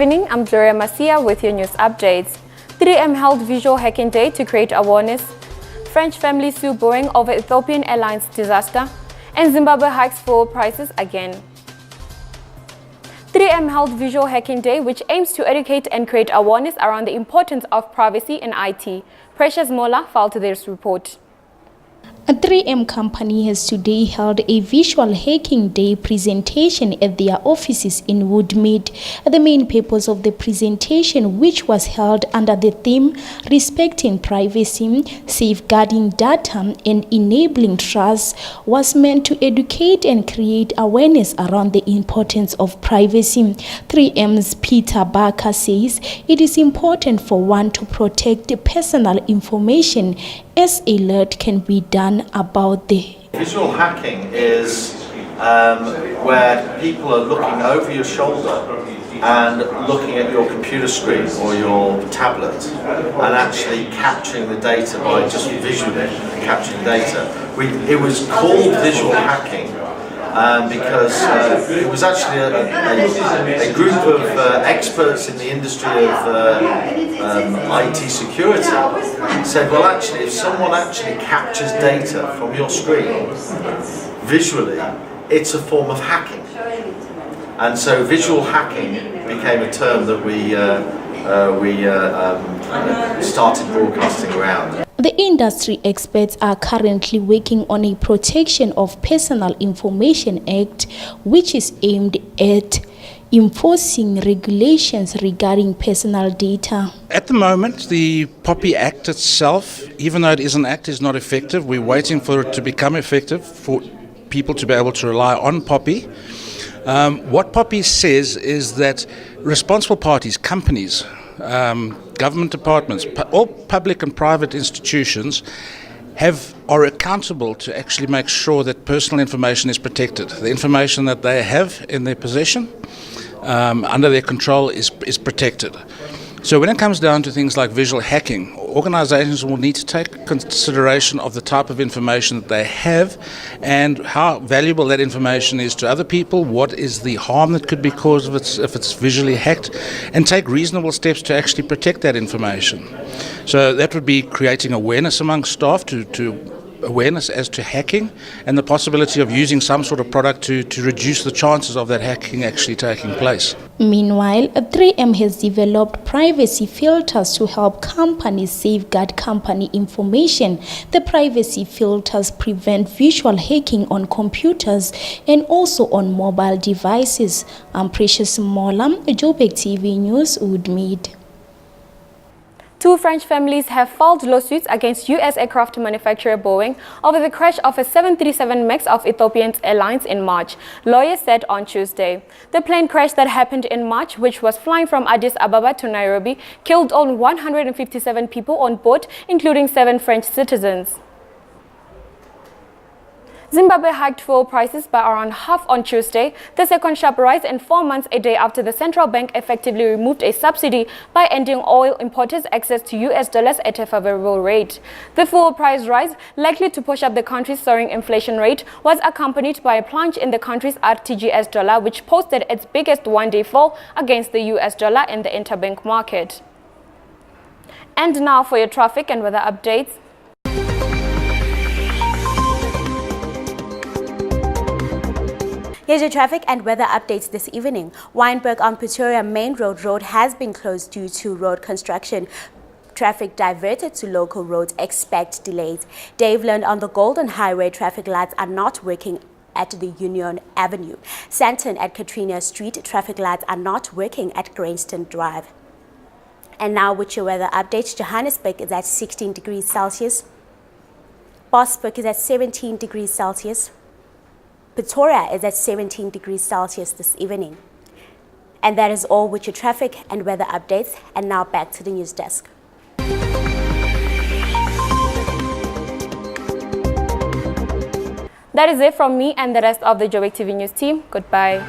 evening, I'm Gloria Masia with your news updates. 3M held Visual Hacking Day to create awareness. French family sue Boeing over Ethiopian Airlines disaster. And Zimbabwe hikes fuel prices again. 3M held Visual Hacking Day, which aims to educate and create awareness around the importance of privacy in IT. Precious Mola filed this report. A 3M company has today held a Visual Hacking Day presentation at their offices in Woodmead. The main purpose of the presentation, which was held under the theme Respecting Privacy, Safeguarding Data and Enabling Trust, was meant to educate and create awareness around the importance of privacy. 3M's Peter Barker says it is important for one to protect personal information as a lot can be done about the visual hacking is where people are looking over your shoulder and looking at your computer screen or your tablet and actually capturing the data by just visually capturing data. It was called visual hacking because it was actually a group of experts in the industry of IT security said, well, actually, if someone actually captures data from your screen visually, it's a form of hacking. And so visual hacking became a term that we started broadcasting around. The industry experts are currently working on a Protection of Personal Information Act, which is aimed at enforcing regulations regarding personal data. At the moment, the POPI Act itself, even though it is an act, is not effective. We're waiting for it to become effective for people to be able to rely on POPI. What POPI says is that responsible parties, companies, government departments, all public and private institutions are accountable to actually make sure that personal information is protected. The information that they have in their possession, under their control, is protected. So when it comes down to things like visual hacking, organizations will need to take consideration of the type of information that they have and how valuable that information is to other people, what is the harm that could be caused if it's visually hacked, and take reasonable steps to actually protect that information. So that would be creating awareness among staff to awareness as to hacking and the possibility of using some sort of product to reduce the chances of that hacking actually taking place. Meanwhile, 3M has developed privacy filters to help companies safeguard company information. The privacy filters prevent visual hacking on computers and also on mobile devices. I'm Precious Mola, Joburgtv News, Woodmead. 2 French families have filed lawsuits against U.S. aircraft manufacturer Boeing over the crash of a 737 MAX of Ethiopian Airlines in March, lawyers said on Tuesday. The plane crash that happened in March, which was flying from Addis Ababa to Nairobi, killed all 157 people on board, including 7 French citizens. Zimbabwe hiked fuel prices by around half on Tuesday, the second sharp rise in 4 months, a day after the central bank effectively removed a subsidy by ending oil importers' access to US dollars at a favorable rate. The fuel price rise, likely to push up the country's soaring inflation rate, was accompanied by a plunge in the country's RTGS dollar, which posted its biggest one-day fall against the US dollar in the interbank market. And now for your traffic and weather updates. Here's your traffic and weather updates this evening. Wynberg on Pretoria Main Road has been closed due to road construction. Traffic diverted to local roads. Expect delays. Daveland on the Golden Highway, traffic lights are not working at the Union Avenue. Sandton at Katrina Street, traffic lights are not working at Grainston Drive. And now with your weather updates, Johannesburg is at 16 degrees Celsius. Boksburg is at 17 degrees Celsius. Pretoria is at 17 degrees Celsius this evening. And that is all with your traffic and weather updates. And now back to the news desk. That is it from me and the rest of the Joburgtv News team. Goodbye.